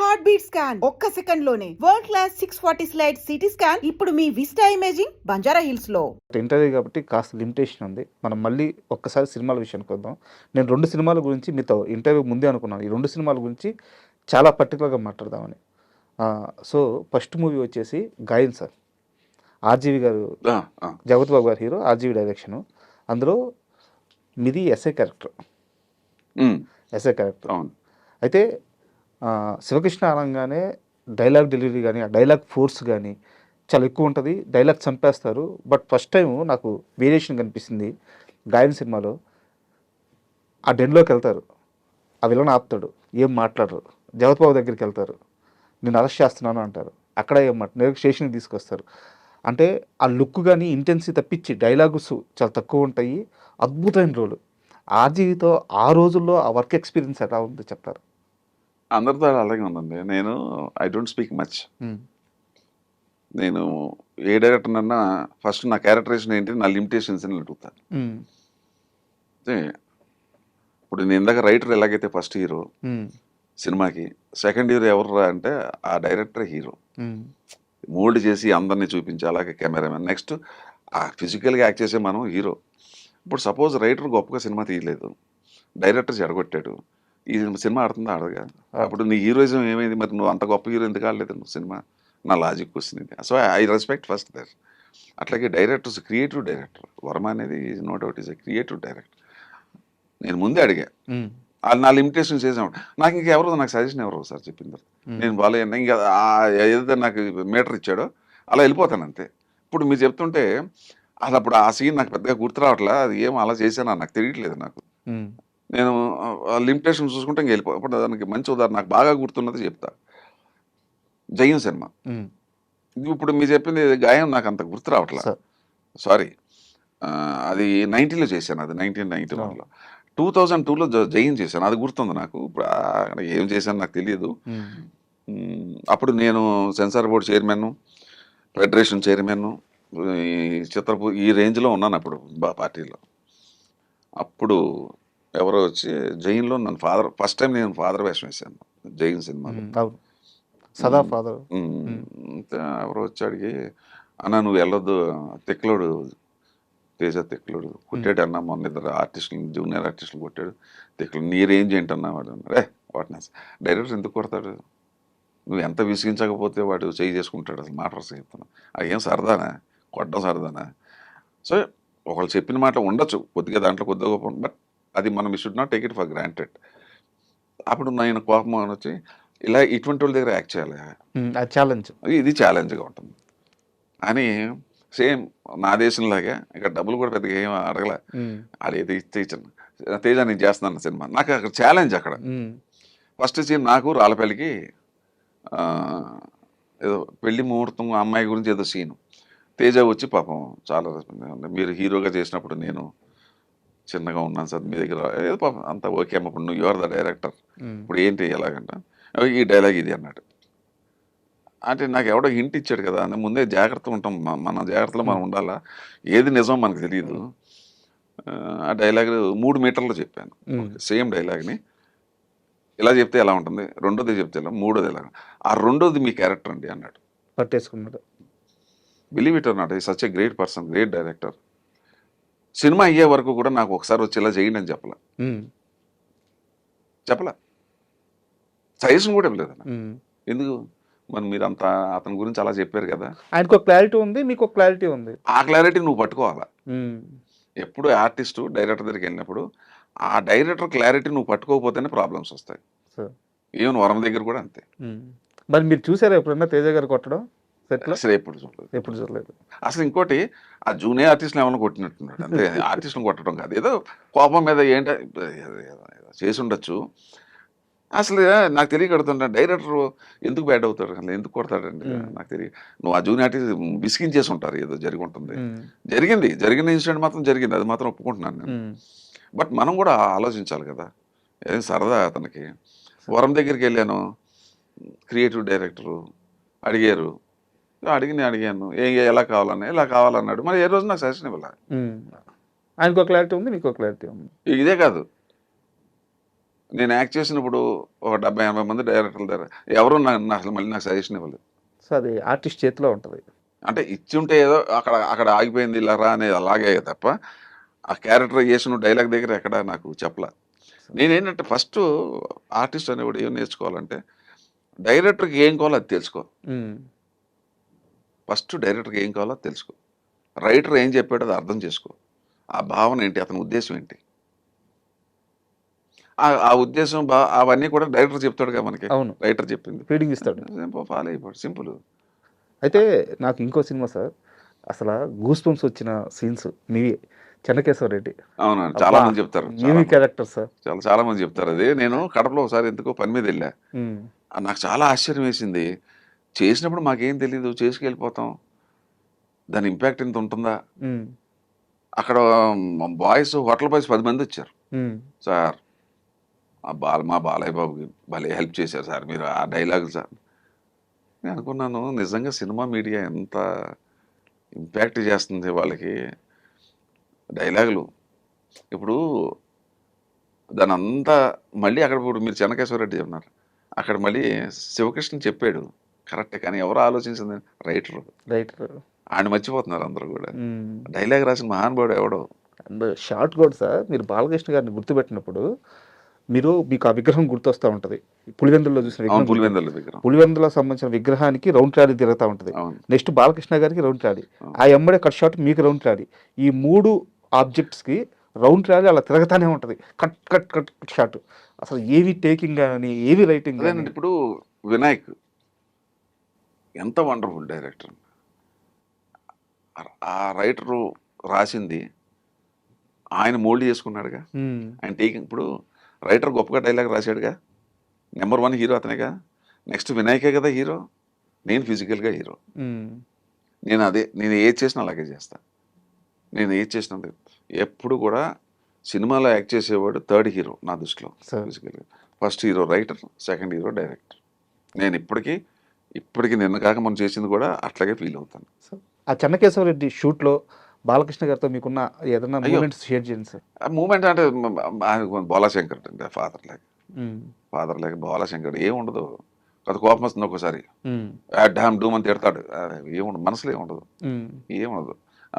Heart beat scan ఒక్క second లోనే world class 640 slide CT scan ఇప్పుడు మీ విస్టా ఇమేజింగ్ బంజారా హిల్స్ లో. ఇంటర్వ్యూ కాబట్టి కాస్త లిమిటేషన్ ఉంది. మనం మళ్ళీ ఒక్కసారి సినిమాల విషయానికి వద్దాం. నేను 2 సినిమాల గురించి మీతో ఇంటర్వ్యూ ముందే అనుకున్నాను. ఈ 2 సినిమాల గురించి చాలా పర్టికులర్గా మాట్లాడదామని. సో ఫస్ట్ మూవీ వచ్చేసి గాయన్ సార్. ఆర్జీవి గారు, జగత్ బాబు గారు హీరో, ఆర్జీవి డైరెక్షను. అందులో మీది ఎస్ఏ క్యారెక్టర్. అవును. అయితే శివకృష్ణ అనగానే డైలాగ్ డెలివరీ కానీ, ఆ డైలాగ్ ఫోర్స్ కానీ చాలా ఎక్కువ ఉంటుంది. డైలాగ్ చంపేస్తారు. బట్ ఫస్ట్ టైం నాకు వేరియేషన్ కనిపిస్తుంది గాయన్ సినిమాలో. ఆ డెన్లోకి వెళ్తారు, ఆ విలన్ ఆపుతాడు, ఏం మాట్లాడరు. జగత్ బాబు దగ్గరికి వెళ్తారు, నేను అరెస్ట్ చేస్తున్నాను అంటారు. అక్కడ ఏం మాట్లాడు, స్టేషన్కి తీసుకొస్తారు. అంటే ఆ లుక్ కానీ ఇంటెన్సిటీ తప్పించి డైలాగ్స్ చాలా తక్కువ ఉంటాయి. అద్భుతమైన రోలు. ఆర్జీవితో ఆ రోజుల్లో ఆ వర్క్ ఎక్స్పీరియన్స్ ఎలా ఉంది చెప్తారు? అందరితో అలాగే ఉందండి. నేను ఐ డోంట్ స్పీక్ మచ్. నేను ఏ డైరెక్టర్ అన్నా ఫస్ట్ నా క్యారెక్టరేషన్ ఏంటి, నా లిమిటేషన్స్ అని అడుగుతాను. ఇప్పుడు నేను ఇందాక రైటర్ ఎలాగైతే ఫస్ట్ హీరో సినిమాకి, సెకండ్ హీరో ఎవరు అంటే ఆ డైరెక్టర్ హీరో. మోల్డ్ చేసి అందరినీ చూపించి, అలాగే కెమెరామెన్, నెక్స్ట్ ఆ ఫిజికల్గా యాక్ట్ చేసే మనం హీరో. ఇప్పుడు సపోజ్ రైటర్ గొప్పగా సినిమా తీయలేదు, డైరెక్టర్ చెడగొట్టాడు, ఈ సినిమా ఆడుతుందా ఆడదుగా? అప్పుడు నీ హీరోయిజం ఏమైంది? మరి నువ్వు అంత గొప్ప హీరో ఎందుకు ఆడలేదు నువ్వు సినిమా? నా లాజిక్ క్వశ్చన్ ఇది. సో ఐ రెస్పెక్ట్ ఫస్ట్ దర్. అట్లాగే డైరెక్టర్స్, క్రియేటివ్ డైరెక్టర్ వర్మ అనేది no doubt is a creative director. నేను ముందే అడిగా, నా లిమిటేషన్స్ చేసాము. నాకు ఇంకా ఎవరు, నాకు సజెషన్ ఎవరు సార్ చెప్పిన తర్వాత నేను బాగాలేను. ఇంకా ఏదైతే నాకు మీటర్ ఇచ్చాడో అలా వెళ్ళిపోతాను అంతే. ఇప్పుడు మీరు చెప్తుంటే అసలు అప్పుడు ఆ సీన్ నాకు పెద్దగా గుర్తు రావట్లే, అది ఏం అలా చేశానా నాకు తెలియట్లేదు. నాకు నేను లిమిటేషన్ చూసుకుంటే ఇంక వెళ్ళిపో. ఇప్పుడు దానికి మంచి ఉదాహరణ నాకు బాగా గుర్తున్నది చెప్తా. జయం సినిమా. ఇప్పుడు మీరు చెప్పింది గాయం నాకు అంత గుర్తు రావట్లే, సారీ. అది 90లో చేశాను, అది 1991లో. 2002లో జయం చేశాను, అది గుర్తుంది నాకు. ఇప్పుడు ఏం చేశాను నాకు తెలియదు. అప్పుడు నేను censor board chairman, federation chairman, ఈ రేంజ్లో ఉన్నాను అప్పుడు పార్టీలో. అప్పుడు ఎవరో వచ్చి జైన్లో నన్ను ఫస్ట్ టైం నేను ఫాదర్ వేషం వేసాను జైన్ సినిమాలో. సదా ఫాదర్. ఎవరో వచ్చి అడిగి, అన్న నువ్వు వెళ్ళొద్దు, తెక్లోడు తేజ తెక్లోడు కొట్టాడు అన్న, మొన్న 2 ఆర్టిస్టులు, జూనియర్ ఆర్టిస్టులు కొట్టాడు, తెక్లోడు నీ రేంజ్ ఏంటన్నా వాడు అన్నాడు. వాటిని డైరెక్టర్ ఎందుకు కొడతాడు, నువ్వు ఎంత విసిగించకపోతే వాడు చేయి చేసుకుంటాడు, అసలు మాట వరుస చెప్తున్నా. అది ఏం సరదానా, కొట్టడం సరదానా? సో ఒకళ్ళు చెప్పిన మాట ఉండొచ్చు కొద్దిగా, దాంట్లో కొద్దిగా గొప్ప, బట్ అది మనం we should not take it for granted. అప్పుడు నేను కోపం వచ్చి, ఇలా ఇటువంటి వాళ్ళ దగ్గర యాక్ట్ చేయాలి, ఛాలెంజ్, ఇది ఛాలెంజ్గా ఉంటుంది అని. సేమ్ నా దేశంలాగే ఇక్కడ డబ్బులు కూడా పెద్దగా ఏం అడగలే, ఆడేది ఇస్తే ఇచ్చాను. తేజ నేను చేస్తున్నాను సినిమా, నాకు అక్కడ ఛాలెంజ్. అక్కడ ఫస్ట్ సీన్ నాకు రాళ్ళపల్లికి ఏదో పెళ్లి ముహూర్తం అమ్మాయి గురించి ఏదో సీను. తేజ వచ్చి పాపం చాలా మీరు హీరోగా చేసినప్పుడు నేను చిన్నగా ఉన్నాను సార్ మీ దగ్గర, ఏదో పాపం అంతా ఓకే అమ్మ, ఇప్పుడు నువ్వు యువర్ ద డైరెక్టర్, ఇప్పుడు ఏంటి ఎలాగంట, ఈ డైలాగ్ ఇది అన్నాడు. అంటే నాకు ఎవడో హింట్ ఇచ్చాడు కదా అని ముందే జాగ్రత్త ఉంటాం, మన జాగ్రత్తలో మనం ఉండాలా, ఏది నిజం మనకు తెలియదు. ఆ డైలాగ్ 3 మీటర్లు చెప్పాను, సేమ్ డైలాగ్ని. ఇలా చెప్తే ఎలా ఉంటుంది, రెండోది చెప్తే ఎలా, మూడోది ఎలా, ఆ రెండోది మీ క్యారెక్టర్ అండి అన్నాడు. పట్టేసుకున్నాడు. బిలీవ్ ఇట్ ఆర్ నాట్, ఈ such a great person, great director. Cinema అయ్యే వరకు కూడా నాకు ఒకసారి వచ్చి ఇలా చేయండి అని చెప్పలా, సజెషన్ కూడా ఇవ్వలేదు. ఎందుకు మరి మీరు అంత అతని గురించి అలా చెప్పారు కదా, ఆయనకు ఒక క్లారిటీ ఉంది, మీకు ఒక క్లారిటీ ఉంది, ఆ క్లారిటీ నువ్వు పట్టుకోవాలా. ఎప్పుడు ఆర్టిస్టు డైరెక్టర్ దగ్గరికి వెళ్ళినప్పుడు ఆ డైరెక్టర్ క్లారిటీ నువ్వు పట్టుకోకపోతేనే ప్రాబ్లమ్స్ వస్తాయి. ఈవెన్ వరం దగ్గర కూడా అంతే. మరి మీరు చూసారా ఎప్పుడన్నా తేజ గారు కొట్టడం? అసలు ఎప్పుడు చూడలేదు. అసలు ఇంకోటి, ఆ జూనియర్ ఆర్టిస్టులు ఏమైనా కొట్టినట్టున్నాడు అంతే, ఆర్టిస్టులు కొట్టడం కాదు, ఏదో కోపం మీద ఏంటో చేసి ఉండొచ్చు. అసలు నాకు తెలియకడుతుంటా, డైరెక్టర్ ఎందుకు బ్యాడ్ అవుతాడు, అసలు ఎందుకు కొడతాడండి నాకు తెలియదు. నువ్వు ఆ జూనియర్ ఆర్టిస్ట్ విసిగించేసి ఉంటారు, ఏదో జరిగి ఉంటుంది. జరిగిన ఇన్సిడెంట్ మాత్రం జరిగింది, అది మాత్రం ఒప్పుకుంటున్నాను నేను. బట్ మనం కూడా ఆలోచించాలి కదా, ఏం సరదా అతనికి. వరం దగ్గరికి వెళ్ళాను, క్రియేటివ్ డైరెక్టరు అడిగారు, అడిగాను ఎలా కావాలని, ఇలా కావాలన్నాడు. మరి ఏ రోజు నాకు సజెషన్ ఇవ్వాలి. ఆయనకు క్లారిటీ ఉంది, మీకు క్లారిటీ ఉంది. ఇదే కాదు, నేను యాక్ట్ చేసినప్పుడు ఒక 70-80 మంది డైరెక్టర్ల దగ్గర ఎవరు అసలు మళ్ళీ నాకు సజెషన్ ఇవ్వలేదు. సో అది ఆర్టిస్ట్ చేతిలో ఉంటుంది. అంటే ఇచ్చుంటే ఏదో అక్కడ అక్కడ ఆగిపోయింది ఇలా రా అనేది అలాగే తప్ప ఆ క్యారెక్టరైజేషన్ డైలాగ్ దగ్గర ఎక్కడ నాకు చెప్పలే. నేనేంటంటే ఫస్ట్ ఆర్టిస్ట్ అనేవాడు ఏం నేర్చుకోవాలంటే డైరెక్టర్కి ఏం కావాలో అది తెలుసుకో. ఫస్ట్ డైరెక్టర్కి ఏం కావాలో అది తెలుసుకో. రైటర్ ఏం చెప్పాడో అది అర్థం చేసుకో. ఆ భావన ఏంటి, అతని ఉద్దేశం ఏంటి, ఆ ఉద్దేశం అవన్నీ కూడా డైరెక్టర్ చెప్తాడుగా మనకి. అవును, రైటర్ చెప్పింది ఫీడింగ్ ఇస్తాడు. ఫాలో అయిపోడు, సింపుల్. అయితే నాకు ఇంకో సినిమా సార్, అసలు గూస్ బంప్స్ వచ్చిన సీన్స్ మీవి, చెన్నకేశవరెడ్డి. అవునండి, చాలా మంది చెప్తారు, మీవి క్యారెక్టర్ సార్. చాలా మంది చెప్తారు. అది నేను కడపలో ఒకసారి ఎందుకో పని మీద వెళ్ళా. నాకు చాలా ఆశ్చర్యం వేసింది. చేసినప్పుడు మాకేం తెలీదు, చేసుకెళ్ళిపోతాం, దాని ఇంపాక్ట్ ఎంత ఉంటుందా. అక్కడ బాయ్స్, హోటల్ బాయ్స్ 10 మంది వచ్చారు. సార్ మా బాలయ్య బాబుకి భలే హెల్ప్ చేశారు సార్ మీరు ఆ డైలాగులు సార్. నేను అనుకున్నాను నిజంగా సినిమా మీడియా ఎంత ఇంపాక్ట్ చేస్తుంది వాళ్ళకి డైలాగులు. ఇప్పుడు దాని అంతా మళ్ళీ అక్కడ ఇప్పుడు మీరు చెన్నకేశ్వరరెడ్డి చెప్పినారు, అక్కడ మళ్ళీ శివకృష్ణ చెప్పాడు కరెక్టే, కానీ ఎవరు ఆలోచించింది? రైటర్. ఆయన మర్చిపోతున్నారు అందరూ కూడా. డైలాగ్ రాసిన మహానుభావుడు ఎవడో. అండ్ షార్ట్ కూడా సార్, మీరు బాలకృష్ణ గారిని గుర్తుపెట్టినప్పుడు మీకు ఆ విగ్రహం గుర్తొస్తూ ఉంటుంది. పులివెందుల్లో చూసిన విగ్రహం, పులివెందులకు సంబంధించిన విగ్రహానికి రౌండ్ ట్రాలీ తిరుగుతూ ఉంటుంది. నెక్స్ట్ బాలకృష్ణ గారికి రౌండ్ ట్రాలీ, ఆ ఎమ్మడే కట్ షాట్ మీకు రౌండ్ ట్రాలీ. ఈ 3 ఆబ్జెక్ట్స్కి రౌండ్ ట్రాలీ అలా తిరగతానే ఉంటుంది. Cut cut cut shot. అసలు ఏవి టేకింగ్ కానీ ఏవి రైటింగ్ కానీ. ఇప్పుడు వినాయక్ ఎంత వండర్ఫుల్ డైరెక్టర్. ఆ రైటరు రాసింది ఆయన మోల్డ్ చేసుకున్నాడుగా. ఆయన టేకింగ్, ఇప్పుడు రైటర్ గొప్పగా డైలాగ్ రాశాడుగా. నెంబర్ 1 హీరో అతనేగా. నెక్స్ట్ వినాయకే కదా హీరో. నేను ఫిజికల్గా హీరో. నేను ఏది చేసినా అలాగే చేస్తా. నేను ఏది చేసినా ఎప్పుడు కూడా సినిమాలో యాక్ట్ చేసేవాడు 3rd హీరో నా దృష్టిలో. ఫిజికల్గా first hero writer, second hero director. నేను ఇప్పటికీ నిన్న కాక మనం చేసింది కూడా అట్లాగే ఫీల్ అవుతాను. ఆ చెన్నకేశవరెడ్డి షూట్లో బాలకృష్ణ గారితో మీకున్న ఏదైనా మూమెంట్స్ షేర్ చేయండి సార్. ఆ మూమెంట్ అంటే బాలాశంకర్ అంటే ఫాదర్ లేక బాలాశంకర్ ఏముండదు. కొత్త కోపం వస్తుంది ఒక్కోసారి, డామ్ డూమ్ అని తిడతాడు. ఏముండదు, మనసులో ఏముండదు.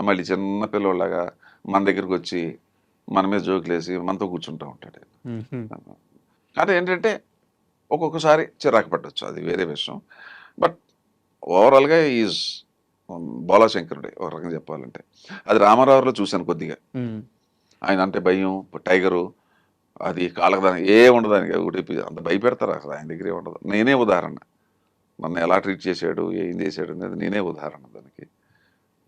మళ్ళీ చిన్న పిల్లలాగా మన దగ్గరికి వచ్చి మన మీద జోకులేసి మనతో కూర్చుంటూ ఉంటాడు. కానీ ఏంటంటే ఒక్కొక్కసారి చిరాకు పట్టవచ్చు, అది వేరే విషయం. బట్ ఓవరాల్గా ఈజ్ బాలాశంకరుడే ఒక రకంగా చెప్పాలంటే. అది రామారావులో చూశాను కొద్దిగా. ఆయన అంటే భయం, టైగరు, అది కాలకదాని ఉండదు దానికి. ఒకటి అంత భయపెడతారు అసలు, ఆయన దగ్గరే ఉండదు. నేనే ఉదాహరణ, నన్ను ఎలా ట్రీట్ చేశాడు, ఏం చేశాడు అనేది నేనే ఉదాహరణ దానికి.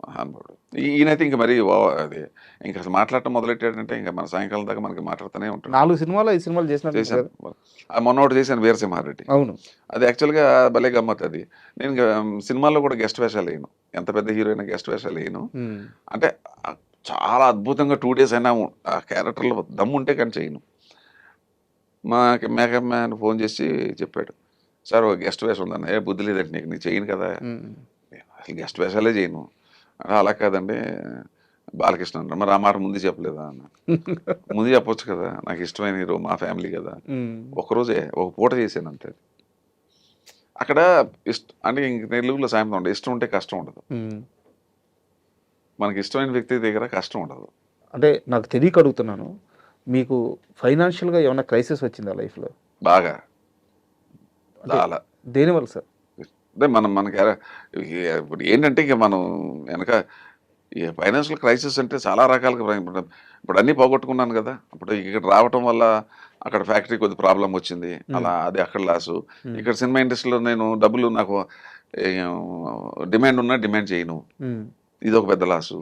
మహానుభావుడు. ఈయనైతే ఇంకా మరి అది ఇంకా అసలు మాట్లాడటం మొదలెట్టాడంటే ఇంకా మన సాయంకాలం దాకా మనకి మాట్లాడుతూనే ఉంటాడు. 4 సినిమాలు 5 సినిమాలు చేశాను. మొన్న ఒకటి చేశాను, వీరసింహారెడ్డి. అవును, అది యాక్చువల్గా భలే గమ్మత్. అది నేను సినిమాల్లో కూడా గెస్ట్ వేషాలు వేయను, ఎంత పెద్ద హీరో అయినా గెస్ట్ వేషాలు వేయను. అంటే చాలా అద్భుతంగా 2 days అయినా ఆ క్యారెక్టర్లో దమ్ము ఉంటే కానీ చేయను. మా మేకప్ మ్యాన్ ఫోన్ చేసి చెప్పాడు, సార్ ఒక గెస్ట్ వేషం ఉందన్న. బుద్ధి లేదంటే నీకు చేయను కదా, అసలు గెస్ట్ వేషాలే చేయను. అలా కాదండి బాలకృష్ణ అన్నారు. మరి ఆ మాట ముందు చెప్పలేదా అన్న. ముందు చెప్పొచ్చు కదా, నాకు ఇష్టమైన హీరో, మా ఫ్యామిలీ కదా. ఒకరోజే ఒక పూట చేశాను అంతే. అక్కడ అంటే ఇంక తెలుగులో సాయంత్రం ఉండదు, ఇష్టం ఉంటే కష్టం ఉండదు. మనకి ఇష్టమైన వ్యక్తి దగ్గర కష్టం ఉండదు. అంటే నాకు తెలియక అడుగుతున్నాను, మీకు ఫైనాన్షియల్గా ఏమైనా క్రైసిస్ వచ్చిందా లైఫ్లో? బాగా, చాలా. దేనివల్ల సార్? అదే మనకి ఇప్పుడు ఏంటంటే ఇక మనం వెనక ఈ ఫైనాన్షియల్ క్రైసిస్ అంటే చాలా రకాలుగా. ఇప్పుడు అన్నీ పోగొట్టుకున్నాను కదా. ఇప్పుడు ఇక్కడ రావటం వల్ల అక్కడ ఫ్యాక్టరీ కొద్ది ప్రాబ్లం వచ్చింది, అలా అది అక్కడ లాసు. ఇక్కడ సినిమా ఇండస్ట్రీలో నేను డబ్బులు, నాకు డిమాండ్ ఉన్నా డిమాండ్ చేయను, ఇది ఒక పెద్ద లాసు.